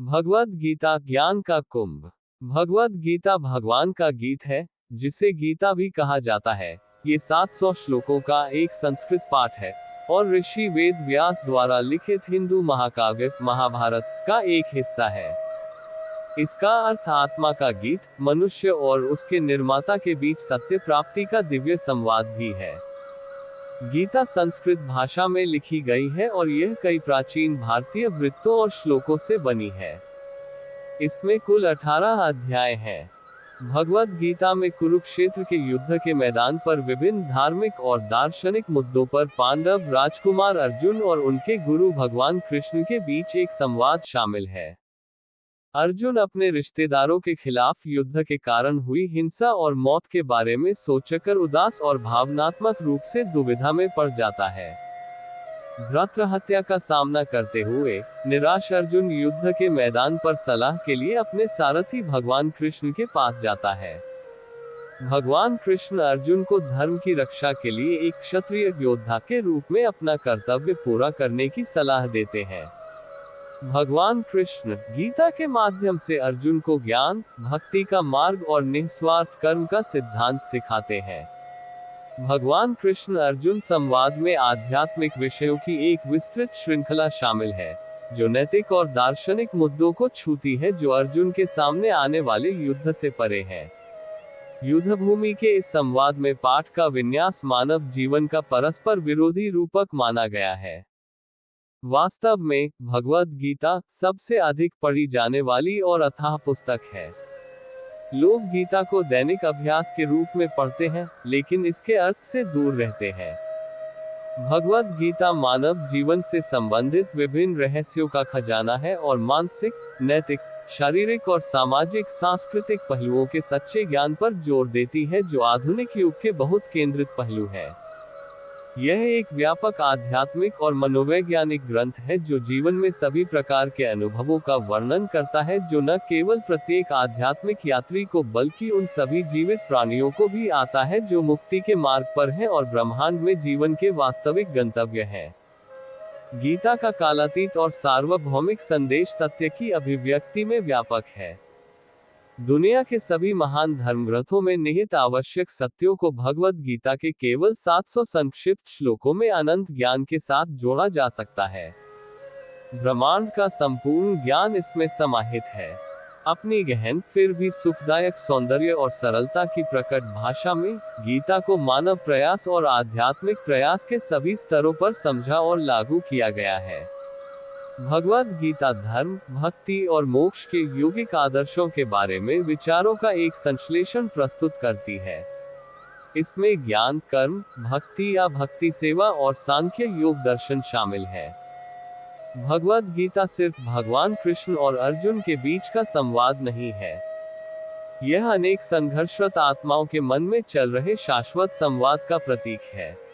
भगवद गीता ज्ञान का कुंभ। भगवद गीता भगवान का गीत है, जिसे गीता भी कहा जाता है। ये 700 श्लोकों का एक संस्कृत पाठ है और ऋषि वेद व्यास द्वारा लिखित हिंदू महाकाव्य महाभारत का एक हिस्सा है। इसका अर्थ आत्मा का गीत, मनुष्य और उसके निर्माता के बीच सत्य प्राप्ति का दिव्य संवाद भी है। गीता संस्कृत भाषा में लिखी गई है और यह कई प्राचीन भारतीय वृत्तों और श्लोकों से बनी है। इसमें कुल 18 अध्याय हैं। भगवद गीता में कुरुक्षेत्र के युद्ध के मैदान पर विभिन्न धार्मिक और दार्शनिक मुद्दों पर पांडव राजकुमार अर्जुन और उनके गुरु भगवान कृष्ण के बीच एक संवाद शामिल है। अर्जुन अपने रिश्तेदारों के खिलाफ युद्ध के कारण हुई हिंसा और मौत के बारे में सोचकर उदास और भावनात्मक रूप से दुविधा में पड़ जाता है। भ्रातृहत्या का सामना करते हुए निराश अर्जुन युद्ध के मैदान पर सलाह के लिए अपने सारथी भगवान कृष्ण के पास जाता है। भगवान कृष्ण अर्जुन को धर्म की रक्षा के लिए एक क्षत्रिय योद्धा के रूप में अपना कर्तव्य पूरा करने की सलाह देते हैं। भगवान कृष्ण गीता के माध्यम से अर्जुन को ज्ञान, भक्ति का मार्ग और निस्वार्थ कर्म का सिद्धांत सिखाते हैं। भगवान कृष्ण अर्जुन संवाद में आध्यात्मिक विषयों की एक विस्तृत श्रृंखला शामिल है, जो नैतिक और दार्शनिक मुद्दों को छूती है, जो अर्जुन के सामने आने वाले युद्ध से परे है। युद्ध भूमि के इस संवाद में पाठ का विन्यास मानव जीवन का परस्पर विरोधी रूपक माना गया है। वास्तव में भगवद गीता सबसे अधिक पढ़ी जाने वाली और अथाह पुस्तक है। लोग गीता को दैनिक अभ्यास के रूप में पढ़ते हैं, लेकिन इसके अर्थ से दूर रहते हैं। भगवद गीता मानव जीवन से संबंधित विभिन्न रहस्यों का खजाना है और मानसिक, नैतिक, शारीरिक और सामाजिक सांस्कृतिक पहलुओं के सच्चे ज्ञान पर जोर देती है, जो आधुनिक युग के बहुत केंद्रित पहलू है। यह एक व्यापक आध्यात्मिक और मनोवैज्ञानिक ग्रंथ है, जो जीवन में सभी प्रकार के अनुभवों का वर्णन करता है, जो न केवल प्रत्येक आध्यात्मिक यात्री को बल्कि उन सभी जीवित प्राणियों को भी आता है जो मुक्ति के मार्ग पर हैं और ब्रह्मांड में जीवन के वास्तविक गंतव्य हैं। गीता का कालातीत और सार्वभौमिक संदेश सत्य की अभिव्यक्ति में व्यापक है। दुनिया के सभी महान धर्मग्रंथों में निहित आवश्यक सत्यों को भगवद गीता के केवल 700 संक्षिप्त श्लोकों में अनंत ज्ञान के साथ जोड़ा जा सकता है। ब्रह्मांड का संपूर्ण ज्ञान इसमें समाहित है। अपनी गहन फिर भी सुखदायक सौंदर्य और सरलता की प्रकट भाषा में गीता को मानव प्रयास और आध्यात्मिक प्रयास के सभी स्तरों पर समझा और लागू किया गया है। भगवद गीता धर्म, भक्ति और मोक्ष के योगिक आदर्शों के बारे में विचारों का एक संश्लेषण प्रस्तुत करती है। इसमें ज्ञान, कर्म, भक्ति या भक्ति सेवा और सांख्य योग दर्शन शामिल है। भगवद गीता सिर्फ भगवान कृष्ण और अर्जुन के बीच का संवाद नहीं है। यह अनेक संघर्षरत आत्माओं के मन में चल रहे शाश्वत संवाद का प्रतीक है।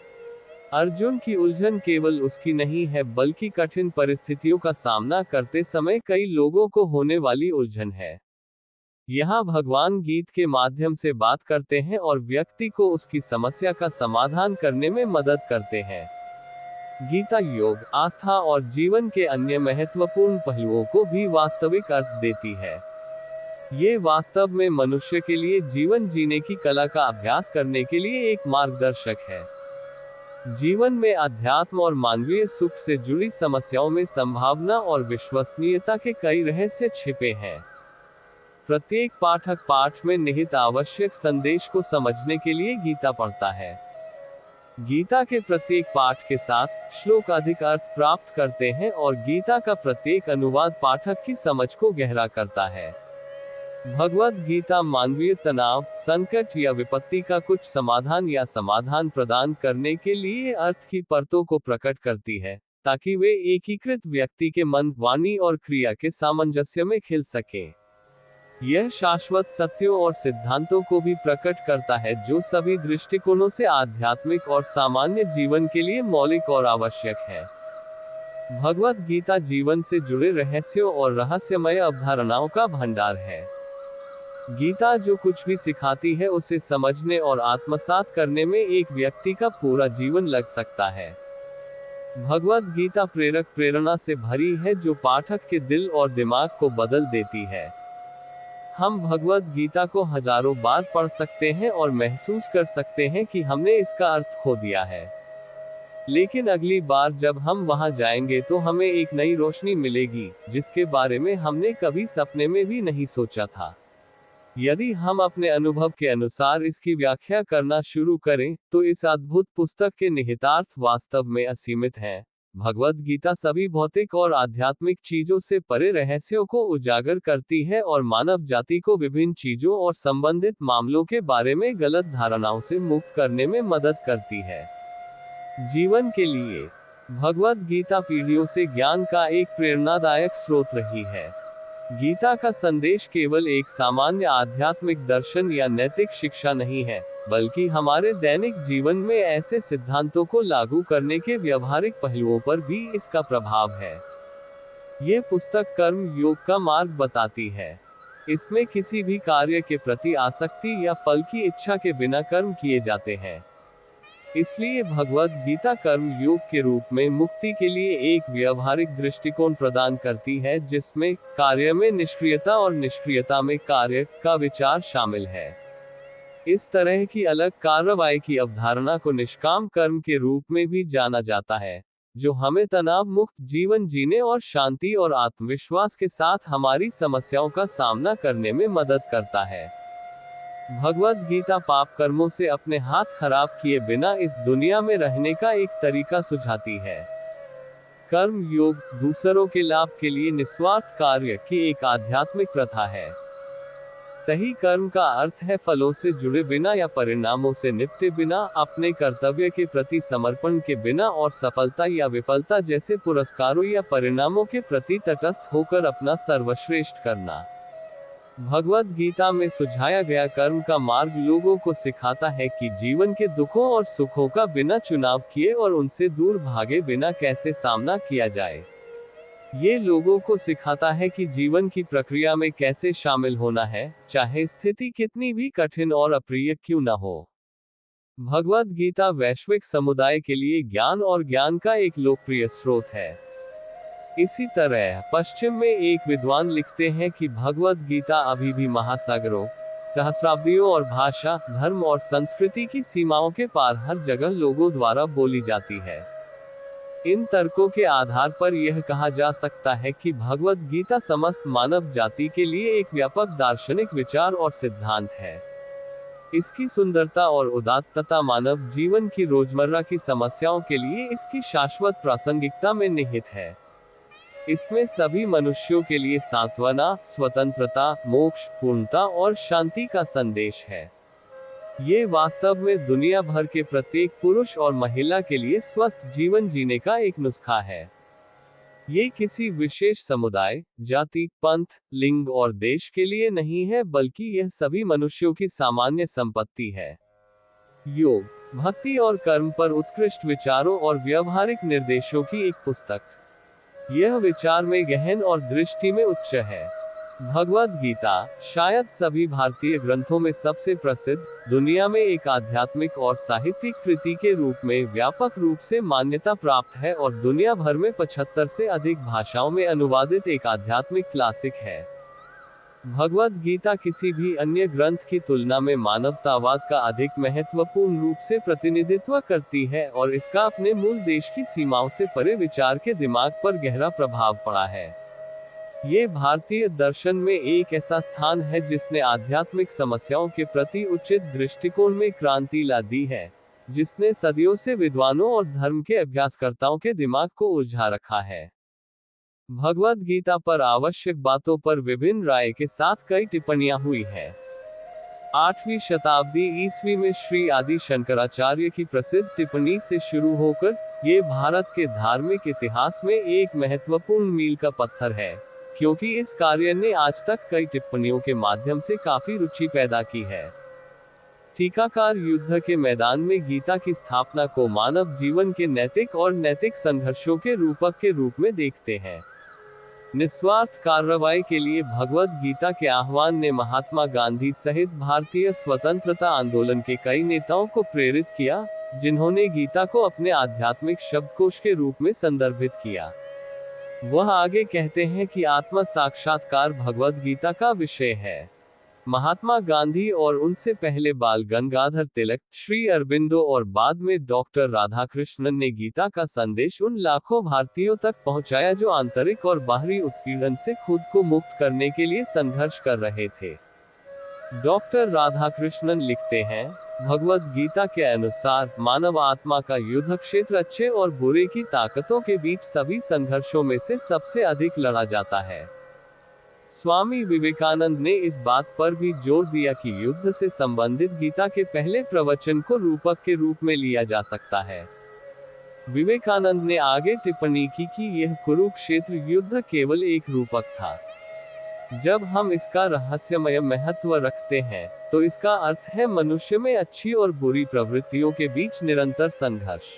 अर्जुन की उलझन केवल उसकी नहीं है, बल्कि कठिन परिस्थितियों का सामना करते समय कई लोगों को होने वाली उलझन है। यहाँ भगवान गीत के माध्यम से बात करते हैं और व्यक्ति को उसकी समस्या का समाधान करने में मदद करते हैं। गीता योग, आस्था और जीवन के अन्य महत्वपूर्ण पहलुओं को भी वास्तविक अर्थ देती है। ये वास्तव में मनुष्य के लिए जीवन जीने की कला का अभ्यास करने के लिए एक मार्गदर्शक है। जीवन में अध्यात्म और मानवीय सुख से जुड़ी समस्याओं में संभावना और विश्वसनीयता के कई रहस्य छिपे हैं। प्रत्येक पाठक पाठ में निहित आवश्यक संदेश को समझने के लिए गीता पढ़ता है। गीता के प्रत्येक पाठ के साथ श्लोक अधिक अर्थ प्राप्त करते हैं और गीता का प्रत्येक अनुवाद पाठक की समझ को गहरा करता है। भगवद गीता मानवीय तनाव, संकट या विपत्ति का कुछ समाधान प्रदान करने के लिए अर्थ की परतों को प्रकट करती है, ताकि वे एकीकृत व्यक्ति के मन, वाणी और क्रिया के सामंजस्य में खिल सकें। यह शाश्वत सत्यों और सिद्धांतों को भी प्रकट करता है, जो सभी दृष्टिकोणों से आध्यात्मिक और सामान्य जीवन के लिए मौलिक और आवश्यक है। भगवद गीता जीवन से जुड़े रहस्यों और रहस्यमय अवधारणाओं का भंडार है। गीता जो कुछ भी सिखाती है, उसे समझने और आत्मसात करने में एक व्यक्ति का पूरा जीवन लग सकता है। भगवद गीता प्रेरक प्रेरणा से भरी है जो पाठक के दिल और दिमाग को बदल देती है। हम भगवद गीता को हजारों बार पढ़ सकते हैं और महसूस कर सकते हैं कि हमने इसका अर्थ खो दिया है। लेकिन अगली बार जब हम वहां जाएंगे तो हमें एक नई रोशनी मिलेगी, जिसके बारे में हमने कभी सपने में भी नहीं सोचा था। यदि हम अपने अनुभव के अनुसार इसकी व्याख्या करना शुरू करें, तो इस अद्भुत पुस्तक के निहितार्थ वास्तव में असीमित हैं। भगवद गीता सभी भौतिक और आध्यात्मिक चीजों से परे रहस्यों को उजागर करती है और मानव जाति को विभिन्न चीजों और संबंधित मामलों के बारे में गलत धारणाओं से मुक्त करने में मदद करती है। जीवन के लिए भगवद गीता पीढ़ियों से ज्ञान का एक प्रेरणादायक स्रोत रही है। गीता का संदेश केवल एक सामान्य आध्यात्मिक दर्शन या नैतिक शिक्षा नहीं है, बल्कि हमारे दैनिक जीवन में ऐसे सिद्धांतों को लागू करने के व्यवहारिक पहलुओं पर भी इसका प्रभाव है। ये पुस्तक कर्म योग का मार्ग बताती है। इसमें किसी भी कार्य के प्रति आसक्ति या फल की इच्छा के बिना कर्म किए जाते हैं। इसलिए भगवद गीता कर्म योग के रूप में मुक्ति के लिए एक व्यवहारिक दृष्टिकोण प्रदान करती है, जिसमें कार्य में निष्क्रियता और निष्क्रियता में कार्य का विचार शामिल है। इस तरह की अलग कार्रवाई की अवधारणा को निष्काम कर्म के रूप में भी जाना जाता है, जो हमें तनाव मुक्त जीवन जीने और शांति और आत्मविश्वास के साथ हमारी समस्याओं का सामना करने में मदद करता है। भगवद गीता पाप कर्मों से अपने हाथ खराब किए बिना इस दुनिया में रहने का एक तरीका सुझाती है। कर्म योग दूसरों के लाभ के लिए निस्वार्थ कार्य की एक आध्यात्मिक प्रथा है। सही कर्म का अर्थ है फलों से जुड़े बिना या परिणामों से निपटे बिना, अपने कर्तव्य के प्रति समर्पण के बिना और सफलता या विफलता जैसे पुरस्कारों या परिणामों के प्रति तटस्थ होकर अपना सर्वश्रेष्ठ करना। भगवद गीता में सुझाया गया कर्म का मार्ग लोगों को सिखाता है कि जीवन के दुखों और सुखों का बिना चुनाव किए और उनसे दूर भागे बिना कैसे सामना किया जाए। ये लोगों को सिखाता है कि जीवन की प्रक्रिया में कैसे शामिल होना है, चाहे स्थिति कितनी भी कठिन और अप्रिय क्यों न हो। भगवद गीता वैश्विक समुदाय के लिए ज्ञान और ज्ञान का एक लोकप्रिय स्रोत है। इसी तरह पश्चिम में एक विद्वान लिखते हैं कि भगवद गीता अभी भी महासागरों, सहस्राब्दियों और भाषा, धर्म और संस्कृति की सीमाओं के पार हर जगह लोगों द्वारा बोली जाती है। इन तर्कों के आधार पर यह कहा जा सकता है कि भगवद गीता समस्त मानव जाति के लिए एक व्यापक दार्शनिक विचार और सिद्धांत है। इसकी सुंदरता और उदात्तता मानव जीवन की रोजमर्रा की समस्याओं के लिए इसकी शाश्वत प्रासंगिकता में निहित है। इसमें सभी मनुष्यों के लिए सांत्वना, स्वतंत्रता, मोक्ष, पूर्णता और शांति का संदेश है। ये वास्तव में दुनिया भर के प्रत्येक पुरुष और महिला के लिए स्वस्थ जीवन जीने का एक नुस्खा है। ये किसी विशेष समुदाय, जाति, पंथ, लिंग और देश के लिए नहीं है, बल्कि यह सभी मनुष्यों की सामान्य संपत्ति है। योग, भक्ति और कर्म पर उत्कृष्ट विचारों और व्यवहारिक निर्देशों की एक पुस्तक। यह विचार में गहन और दृष्टि में उच्च है। भगवद गीता शायद सभी भारतीय ग्रंथों में सबसे प्रसिद्ध, दुनिया में एक आध्यात्मिक और साहित्यिक कृति के रूप में व्यापक रूप से मान्यता प्राप्त है और दुनिया भर में 75 से अधिक भाषाओं में अनुवादित एक आध्यात्मिक क्लासिक है। भगवद गीता किसी भी अन्य ग्रंथ की तुलना में मानवतावाद का अधिक महत्वपूर्ण रूप से प्रतिनिधित्व करती है और इसका अपने मूल देश की सीमाओं से परे विचार के दिमाग पर गहरा प्रभाव पड़ा है। ये भारतीय दर्शन में एक ऐसा स्थान है जिसने आध्यात्मिक समस्याओं के प्रति उचित दृष्टिकोण में क्रांति ला दी है, जिसने सदियों से विद्वानों और धर्म के अभ्यासकर्ताओं के दिमाग को उलझा रखा है। भगवद गीता पर आवश्यक बातों पर विभिन्न राय के साथ कई टिप्पणियां हुई है। 8वीं शताब्दी ईस्वी में श्री आदि शंकराचार्य की प्रसिद्ध टिप्पणी से शुरू होकर ये भारत के धार्मिक इतिहास में एक महत्वपूर्ण मील का पत्थर है, क्योंकि इस कार्य ने आज तक कई टिप्पणियों के माध्यम से काफी रुचि पैदा की है। टीकाकार युद्ध के मैदान में गीता की स्थापना को मानव जीवन के नैतिक और नैतिक संघर्षों के रूपक के रूप में देखते हैं। निस्वार्थ कार्रवाई के लिए भगवद गीता के आह्वान ने महात्मा गांधी सहित भारतीय स्वतंत्रता आंदोलन के कई नेताओं को प्रेरित किया, जिन्होंने गीता को अपने आध्यात्मिक शब्दकोश के रूप में संदर्भित किया। वह आगे कहते हैं कि आत्म साक्षात्कार भगवद गीता का विषय है। महात्मा गांधी और उनसे पहले बाल गंगाधर तिलक, श्री अरबिंदो और बाद में डॉक्टर राधाकृष्णन ने गीता का संदेश उन लाखों भारतीयों तक पहुंचाया जो आंतरिक और बाहरी उत्पीड़न से खुद को मुक्त करने के लिए संघर्ष कर रहे थे। डॉक्टर राधाकृष्णन लिखते हैं, भगवद गीता के अनुसार मानव आत्मा का युद्ध क्षेत्र अच्छे और बुरे की ताकतों के बीच सभी संघर्षों में से सबसे अधिक लड़ा जाता है। स्वामी विवेकानंद ने इस बात पर भी जोर दिया कि युद्ध से संबंधित गीता के पहले प्रवचन को रूपक के रूप में लिया जा सकता है। विवेकानंद ने आगे टिप्पणी की कि यह कुरुक्षेत्र युद्ध केवल एक रूपक था। जब हम इसका रहस्यमय महत्व रखते हैं, तो इसका अर्थ है मनुष्य में अच्छी और बुरी प्रवृत्तियों के बीच निरंतर संघर्ष।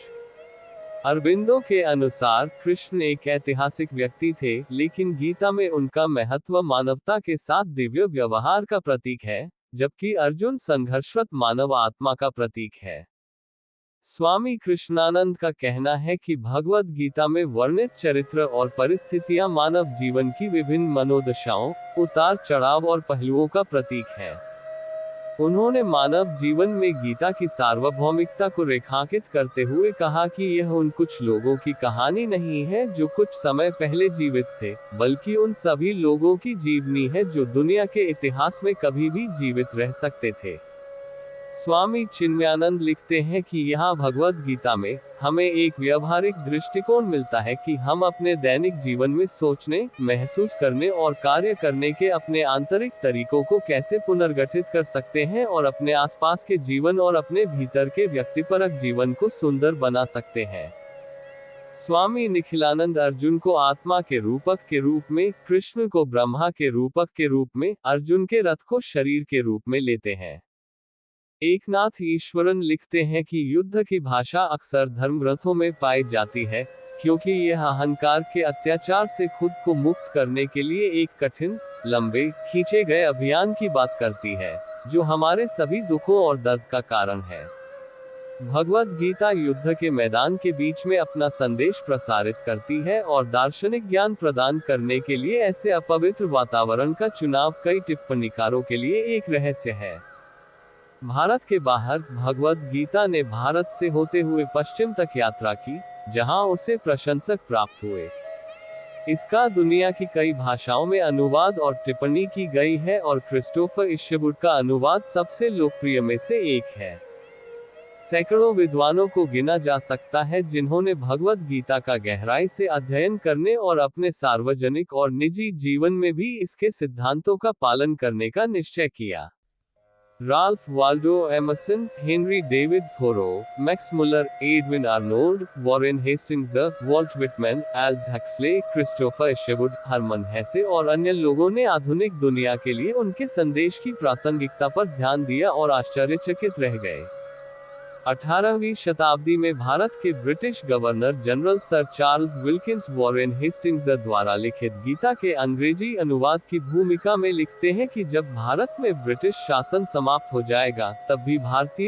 अरबिंदो के अनुसार कृष्ण एक ऐतिहासिक व्यक्ति थे, लेकिन गीता में उनका महत्व मानवता के साथ दिव्य व्यवहार का प्रतीक है, जबकि अर्जुन संघर्षरत मानव आत्मा का प्रतीक है। स्वामी कृष्णानंद का कहना है कि भगवद गीता में वर्णित चरित्र और परिस्थितियां मानव जीवन की विभिन्न मनोदशाओं, उतार चढ़ाव और पहलुओं का प्रतीक है। उन्होंने मानव जीवन में गीता की सार्वभौमिकता को रेखांकित करते हुए कहा कि यह उन कुछ लोगों की कहानी नहीं है जो कुछ समय पहले जीवित थे, बल्कि उन सभी लोगों की जीवनी है जो दुनिया के इतिहास में कभी भी जीवित रह सकते थे। स्वामी चिन्मयानंद लिखते हैं कि यहाँ भगवद गीता में हमें एक व्यावहारिक दृष्टिकोण मिलता है कि हम अपने दैनिक जीवन में सोचने, महसूस करने और कार्य करने के अपने आंतरिक तरीकों को कैसे पुनर्गठित कर सकते हैं और अपने आसपास के जीवन और अपने भीतर के व्यक्तिपरक जीवन को सुंदर बना सकते हैं। स्वामी निखिलानंद अर्जुन को आत्मा के रूपक के रूप में, कृष्ण को ब्रह्मा के रूपक के रूप में, अर्जुन के रथ को शरीर के रूप में लेते हैं। एकनाथ ईश्वरन लिखते हैं कि युद्ध की भाषा अक्सर धर्म ग्रंथों में पाई जाती है, क्योंकि यह अहंकार के अत्याचार से खुद को मुक्त करने के लिए एक कठिन, लंबे, खींचे गए अभियान की बात करती है, जो हमारे सभी दुखों और दर्द का कारण है। भगवद गीता युद्ध के मैदान के बीच में अपना संदेश प्रसारित करती है और दार्शनिक ज्ञान प्रदान करने के लिए ऐसे अपवित्र वातावरण का चुनाव कई टिप्पणीकारों के लिए एक रहस्य है। भारत के बाहर भगवद गीता ने भारत से होते हुए पश्चिम तक यात्रा की, जहां उसे प्रशंसक प्राप्त हुए। इसका दुनिया की कई भाषाओं में अनुवाद और टिप्पणी की गई है और क्रिस्टोफर इश्यवुड का अनुवाद सबसे लोकप्रिय में से एक है। सैकड़ों विद्वानों को गिना जा सकता है जिन्होंने भगवद गीता का गहराई से अध्ययन करने और अपने सार्वजनिक और निजी जीवन में भी इसके सिद्धांतों का पालन करने का निश्चय किया। Ralph Waldo Emerson, Henry David Thoreau, Max Muller, Edwin Arnold, Warren Hastings, Walt Whitman, Aldous Huxley, Christopher Isherwood, Hermann Hesse और अन्य लोगों ने आधुनिक दुनिया के लिए उनके संदेश की प्रासंगिकता पर ध्यान दिया और आश्चर्यचकित रह गए। 18वीं शताब्दी में भारत के British governor general sir Charles Wilkins Warren Hastings द्वारा लिखित गीता के अंग्रेजी अनुवाद की भूमिका में लिखते हैं कि जब भारत में ब्रिटिश शासन समाप्त हो जाएगा, तब भी भारतीय